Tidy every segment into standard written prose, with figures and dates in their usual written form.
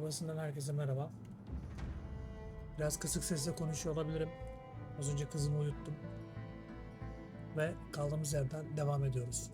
arabasından herkese merhaba. Biraz kısık sesle konuşuyor olabilirim. Az önce kızımı uyuttum. Ve kaldığımız yerden devam ediyoruz.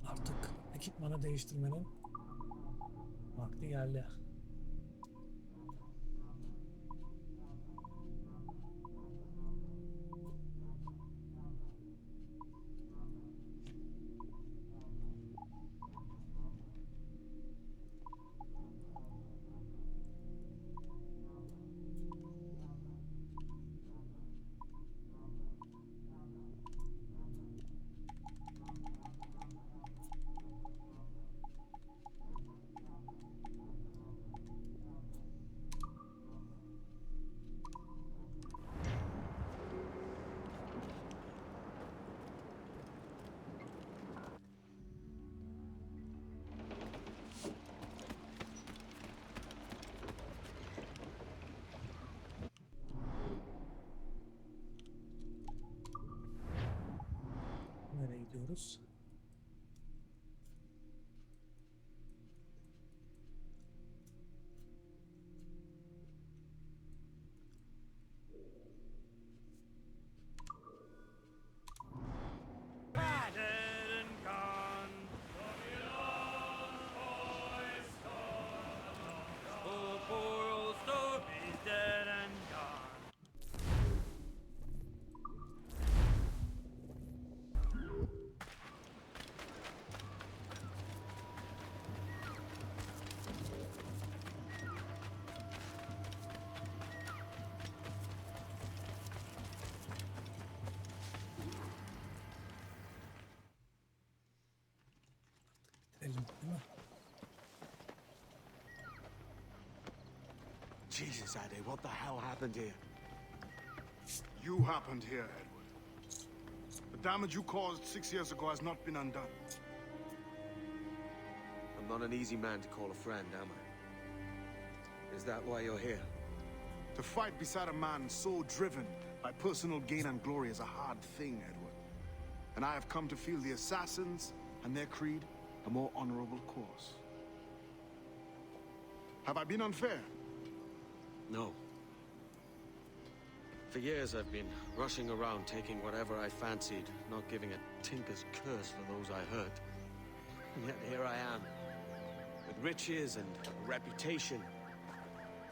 Artık ekipmanı değiştirmenin vakti geldi. Nereye gidiyoruz? Elim, değil mi? Jesus, Eddie, what the hell happened here? You happened here, Edward. The damage you caused 6 years ago has not been undone. I'm not an easy man to call a friend, am I? Is that why you're here? To fight beside a man so driven by personal gain and glory is a hard thing, Edward. And I have come to feel the assassins and their creed a more honorable course. Have I been unfair? No. For years I've been rushing around taking whatever I fancied, not giving a tinker's curse for those I hurt. And yet here I am, with riches and a reputation,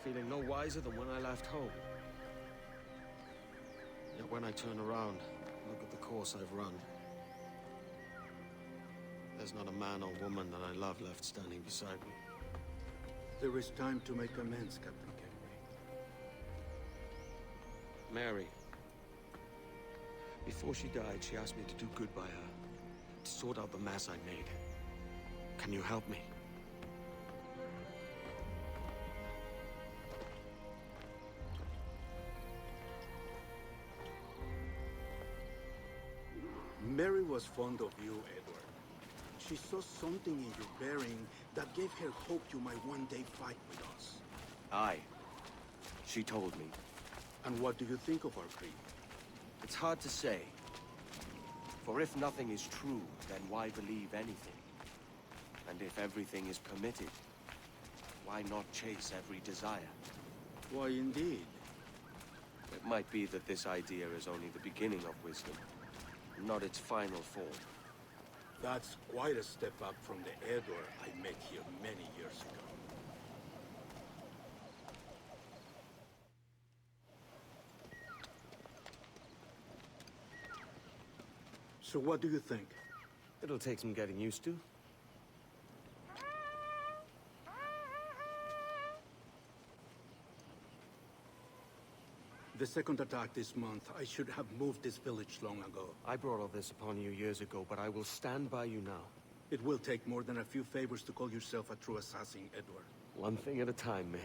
feeling no wiser than when I left home. Yet when I turn around, look at the course I've run. There's not a man or woman that I love left standing beside me. There is time to make amends, Captain Kenway. Mary. Before she died, she asked me to do good by her, to sort out the mess I made. Can you help me? Mary was fond of you, Edward. She saw something in your bearing that gave her hope you might one day fight with us. Aye. She told me. And what do you think of our creed? It's hard to say. For if nothing is true, then why believe anything? And if everything is permitted, why not chase every desire? Why, indeed. It might be that this idea is only the beginning of wisdom, not its final form. That's quite a step up from the Edward I met here many years ago. So what do you think? It'll take some getting used to. The second attack this month, I should have moved this village long ago. I brought all this upon you years ago, but I will stand by you now. It will take more than a few favors to call yourself a true assassin, Edward. One thing at a time, mate.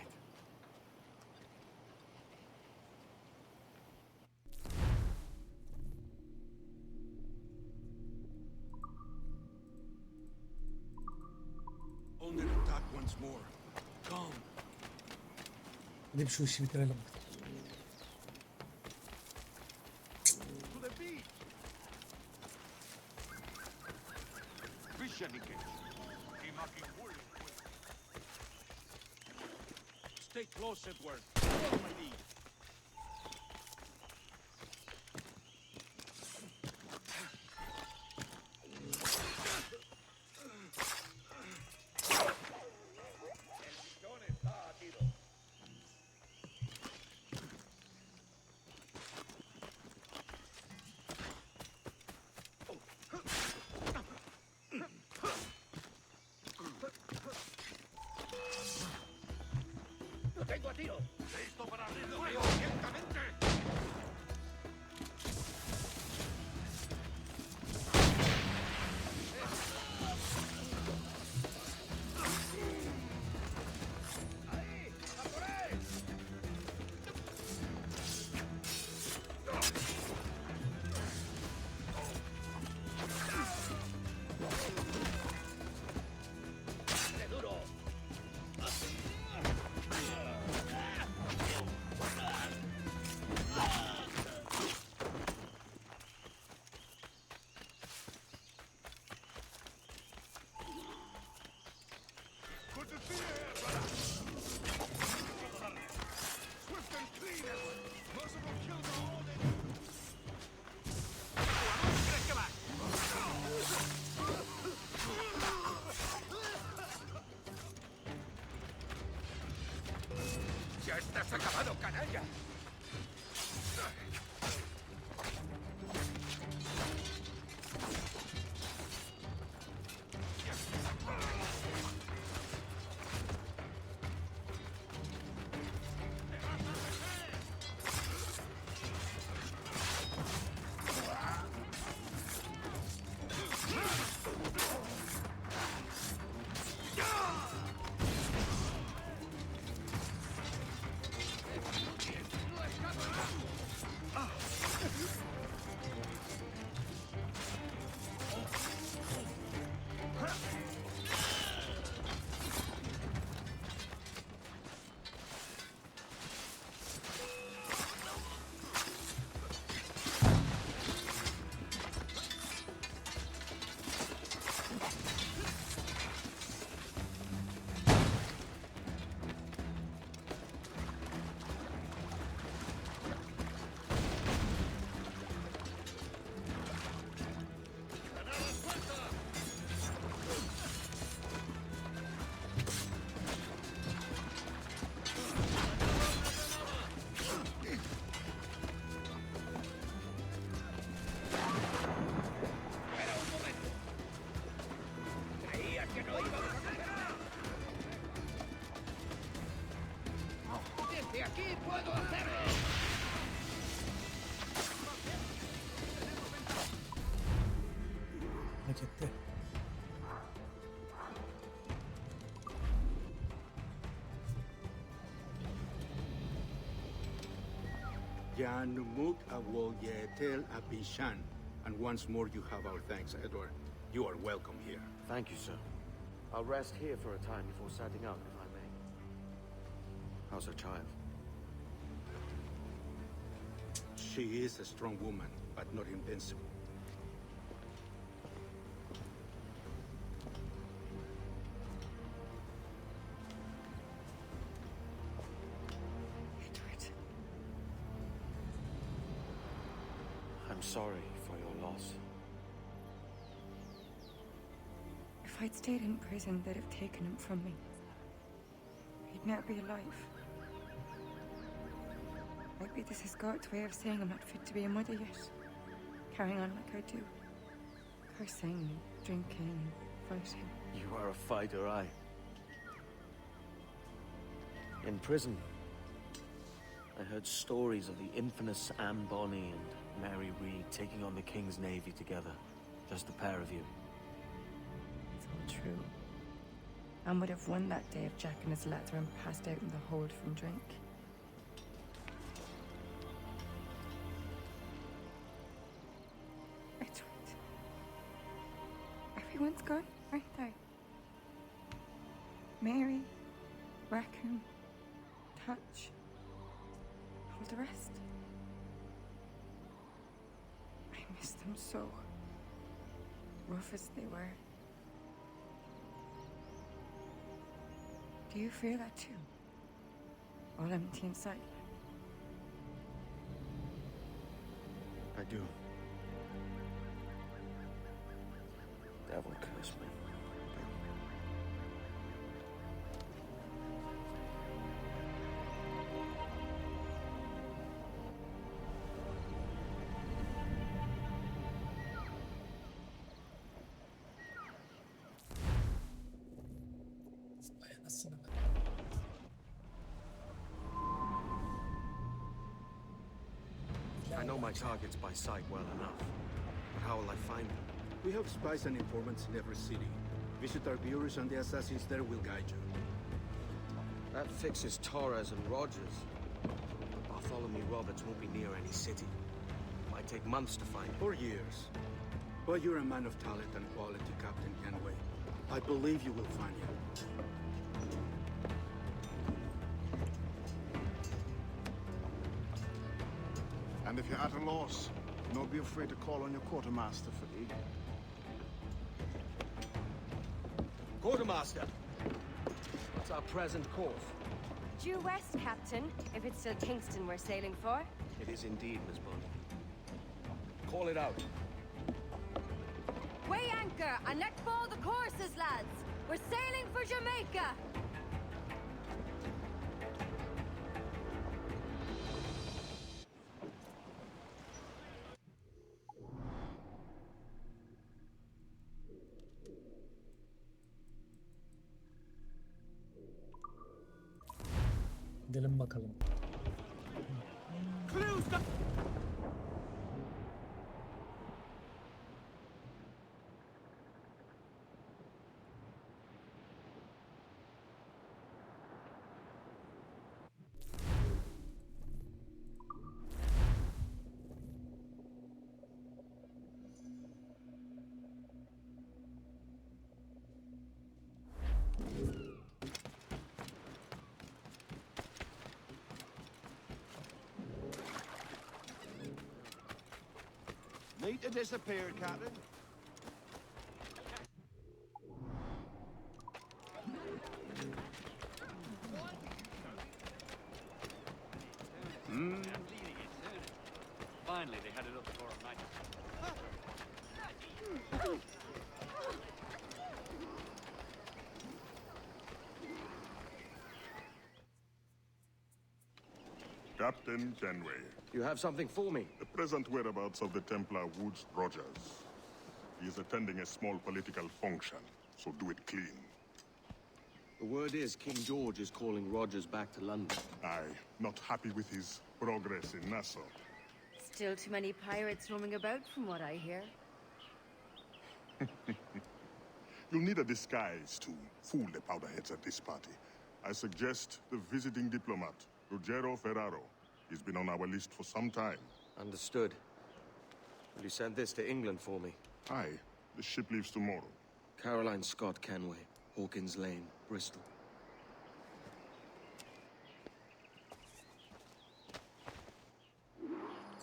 Under attack once more. Come. Gidip şu işi bitirelim. To the beach! Stay close, Edward. Follow my lead. Good to see you here, brother! Swift and clean, Edward! Merciful kills are all they do! ¡Ya estás acabado, canalla! Hareketli. Janumuk Awoyetel Abishan. And once more you have our thanks, Edward. You are welcome here. Thank you, sir. I'll rest here for a time before setting out, if I may. How's her child? She is a strong woman, but not invincible. Edward. I'm sorry for your loss. If I'd stayed in prison, they'd have taken him from me. He'd never be alive. Maybe this is God's way of saying I'm not fit to be a mother yet. Carrying on like I do. Cursing, drinking, fighting. You are a fighter, aye. In prison, I heard stories of the infamous Anne Bonny and Mary Read taking on the King's Navy together. Just the pair of you. true. And would have won that day if Jack and his lads weren't passed out in the hold from drink. Edward. Everyone's gone, aren't they? Mary, Raccoon, Touch, all the rest. I miss them so. Rough as they were. Do you feel that too? All empty inside? I do. Devil curse me. Vay anasını be. I know my targets by sight well enough. But how will I find them? We have spies and informants in every city. Visit our bureaus and the assassins there will guide you. That fixes Torres and Rogers. But Bartholomew Roberts won't be near any city. Might take months to find him. For years. But you're a man of talent and quality, Captain Kenway. I believe you will find him. And if you're at a loss, don't be afraid to call on your quartermaster for aid. Quartermaster! What's our present course? Due west, Captain, if it's still Kingston we're sailing for. It is indeed, Miss Bonny. Call it out. Weigh anchor and let fall the courses, lads. We're sailing for Jamaica. Gidelim bakalım. Need to disappear, Captain. Finally, they had it up for a night. Captain Kenway, You have something for me? the present whereabouts of the Templar Woods Rogers. He is attending a small political function, so do it clean. The word is King George is calling Rogers back to London. Aye, not happy with his progress in Nassau. Still too many pirates roaming about, from what I hear. You'll need a disguise to fool the powderheads at this party. I suggest the visiting diplomat, Ruggiero Ferraro. He's been on our list for some time. Understood. Will you send this to England for me? Aye, the ship leaves tomorrow. Caroline Scott Kenway, Hawkins Lane, Bristol.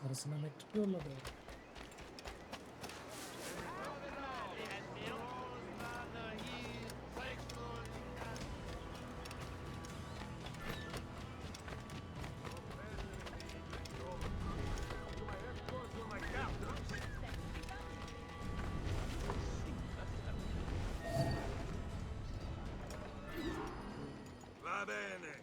Karısına mektup yolladı. Va bene.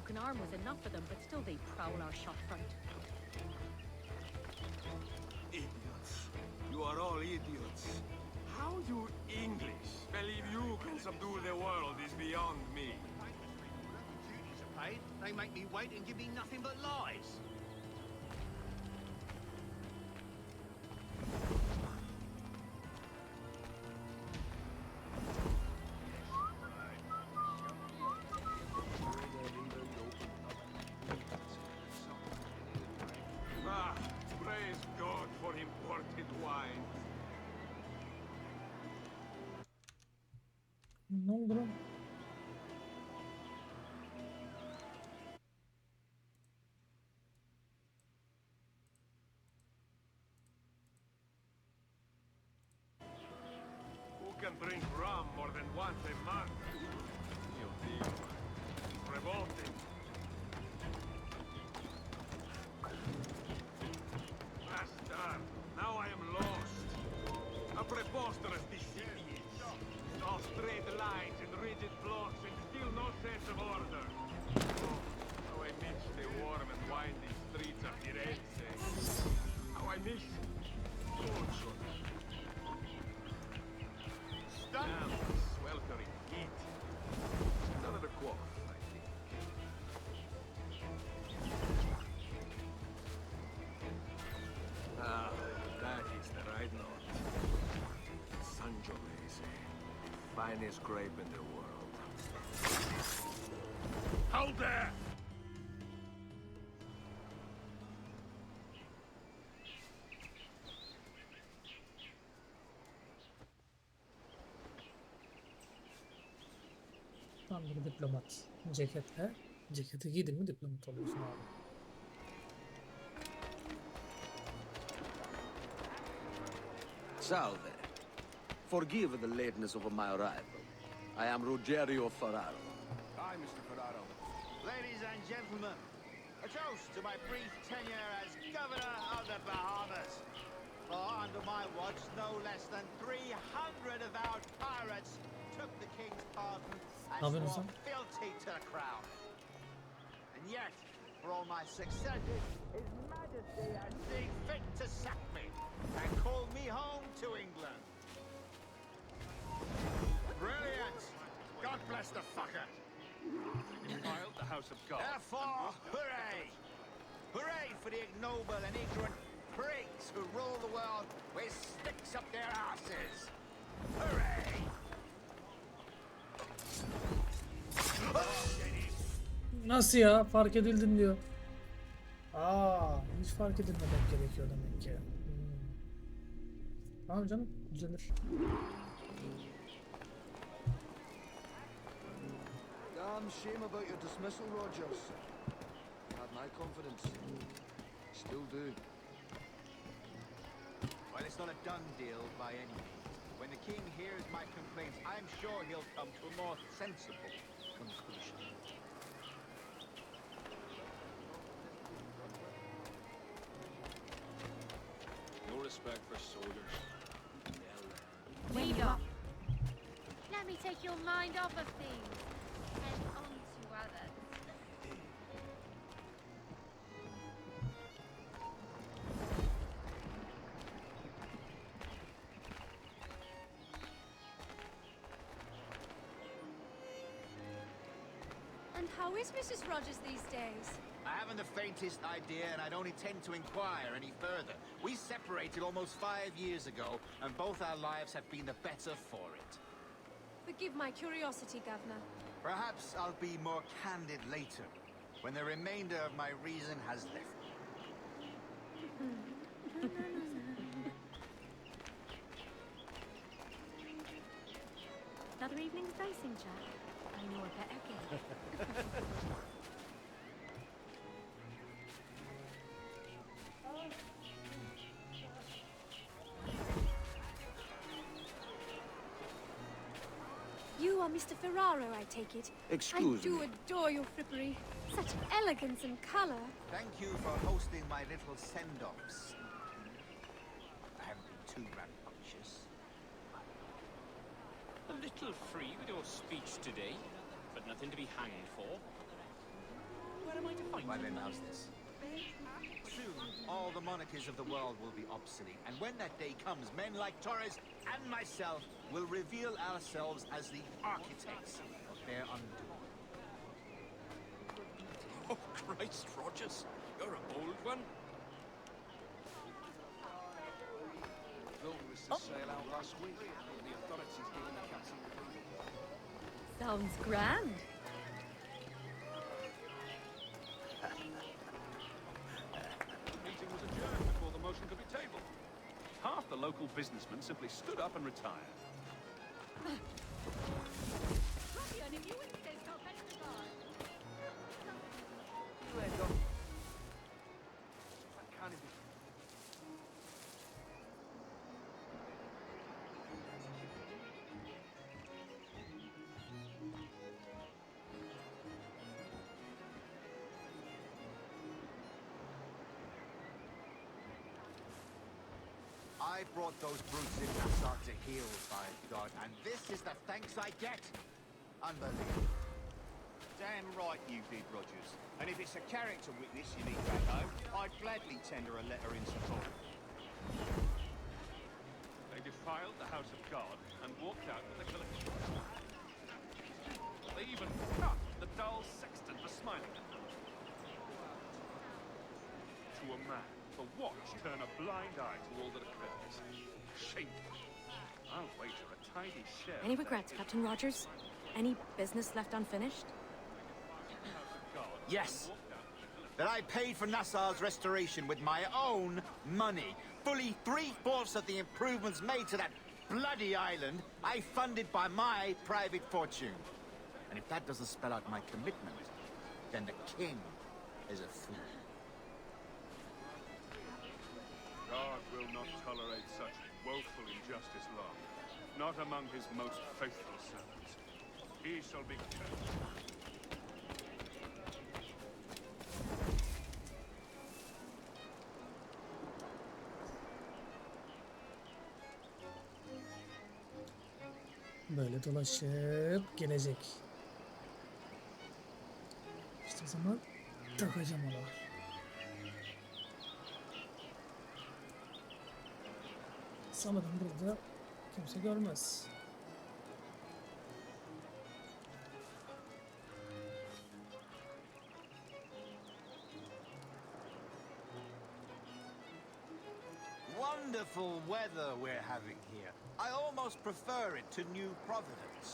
broken arm was enough for them, but still they prowl our shop front. Idiots. You are all idiots. How you English believe you can subdue the world is beyond me. Duties are paid. They make me wait and give me nothing but lies. Ah, praise God for imported wine. Ne oldu lan? Who can drink rum more than once a month? Dio Dio. It's revolting. Bastard! Now I am lost. A preposterous deceit is. All straight lines and rigid blocks and still no sense of order. Oh, how I miss the warm and winding streets of Firenze. How I miss Corso. Damn, sweltering heat. None of the quaff, I think. Ah, that is the right note. Sangiovese. Finest grape in the world. Hold there! Tam bir diplomat. Ceketle. Ceketi giydin mi diplomat oluyorsun abi. Salve. Forgive the lateness of my arrival. I am Ruggiero Ferraro. Hi, Mr. Ferraro. Ladies and gentlemen, a toast to my brief tenure as Governor of the Bahamas. For under my watch, no less than 300 avowed pirates took the king's pardon and swore fealty to the crown. And yet, for all my successes, His Majesty has seen fit to sack me and call me home to England. Brilliant! God bless the fucker! Defiled the House of God. Therefore, hooray! Hooray for the ignoble and ignorant prigs who rule the world with sticks up their asses! Hooray! Nasıl ya? Fark edildin diyor. Aa, hiç fark edilmemek gerekiyor demek ki. Tamam canım, düzelir. Damn shame about your dismissal, Rogers. You had my confidence. Still do. Well, it's not a done deal by any means. When the king hears my complaints, I'm sure he'll come to a more sensible conclusion. No respect for soldiers. Leave off. Let me take your mind off of things and on to others. And how is Mrs. Rogers these days? I haven't the faintest idea, and I don't intend to inquire any further. We separated almost 5 years ago, and both our lives have been the better for it. Forgive my curiosity, Governor. Perhaps I'll be more candid later, when the remainder of my reason has left me. Another evening facing, Jack. I know a better game. You are Mr. Ferraro, I take it. Excuse I do me. adore your frippery. Such elegance and color. Thank you for hosting my little send-offs. I haven't been too rambunctious. A little free with your speech today, but nothing to be hanged for. Where am I to find Why him? then, how's this? Soon, all the monarchies of the world will be obsolete, and when that day comes, men like Torres and myself will reveal ourselves as the architects of their undoing. Oh, Christ, Rogers. You're a bold one. Thought we was to sail out last week. The authorities giving the captain approval. Sounds grand. The meeting was adjourned before the motion could be tabled. Half the local businessmen simply stood up and retired. You ain't got... That can't be... I brought those brutes in Nassau to heal, by God, and this is the thanks I get. Unbelievable. Damn right you did, Rogers. And if it's a character witness you need back home, I'd gladly tender a letter in support. They defiled the house of God and walked out with the collection. They even cut the dull sexton for smiling at them. To a man, the watch turn a blind eye to all that occurs. Shameful. I'll wager a tidy share. Any regrets, Captain Rogers? Any business left unfinished? Yes. That I paid for Nassau's restoration with my own money. Fully 3/4 of the improvements made to that bloody island, I funded by my private fortune. And if that doesn't spell out my commitment, then the king is a fool. God will not tolerate such woeful injustice long. Not among his most faithful servants. He shall be cursed. Böyle dolaşıp gelecek. İşte o zaman takacağım onu. Sanırım burada kimse görmez. Wonderful weather we're having here. I almost prefer it to New Providence.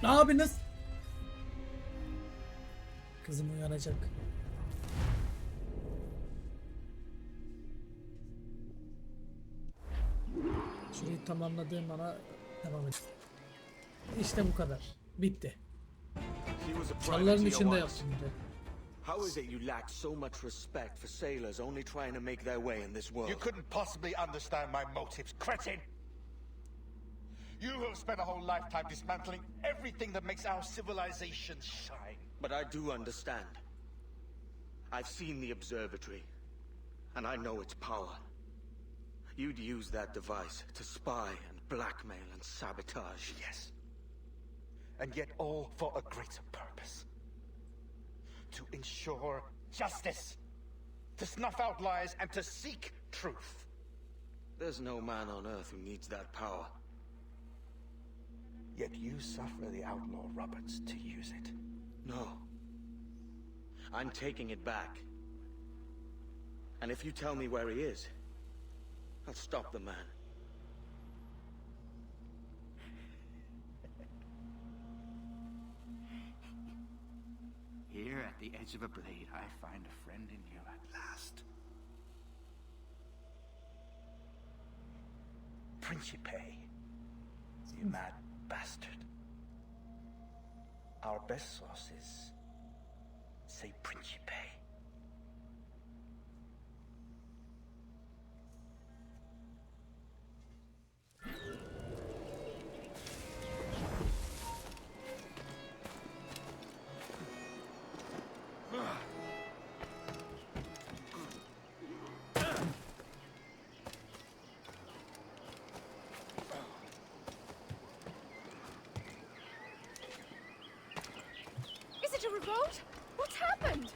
Ne yapıyorsunuz? Kızım uyanacak. Şurayı tamamladığım ana devam et. İşte bu kadar. Bitti. Çalıların içinde yaptım bir de. How is it you lack so much respect for sailors only trying to make their way in this world? You couldn't possibly understand my motives, cretin! You have spent a whole lifetime dismantling everything that makes our civilization shine. But I do understand. I've seen the observatory, and I know its power. You'd use that device to spy and blackmail and sabotage. Yes. And yet all for a greater purpose. To ensure justice. To snuff out lies and to seek truth. There's no man on earth who needs that power. Yet you suffer the outlaw Roberts to use it. No. I'm taking it back. And if you tell me where he is, I'll stop the man. Here at the edge of a blade, I find a friend in you at last. Principe, you mad bastard. Our best sources say Principe. happened?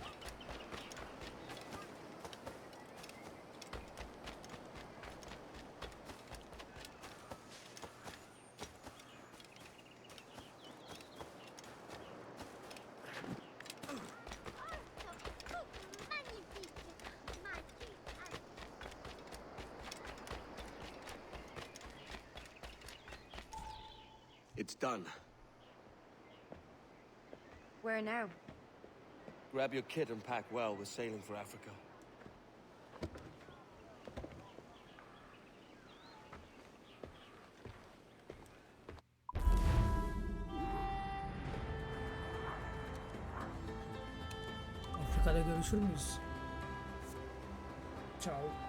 It's done. Where now? Grab your kit and pack well. We're sailing for Africa. Afrika'da görüşür müyüz? Ciao.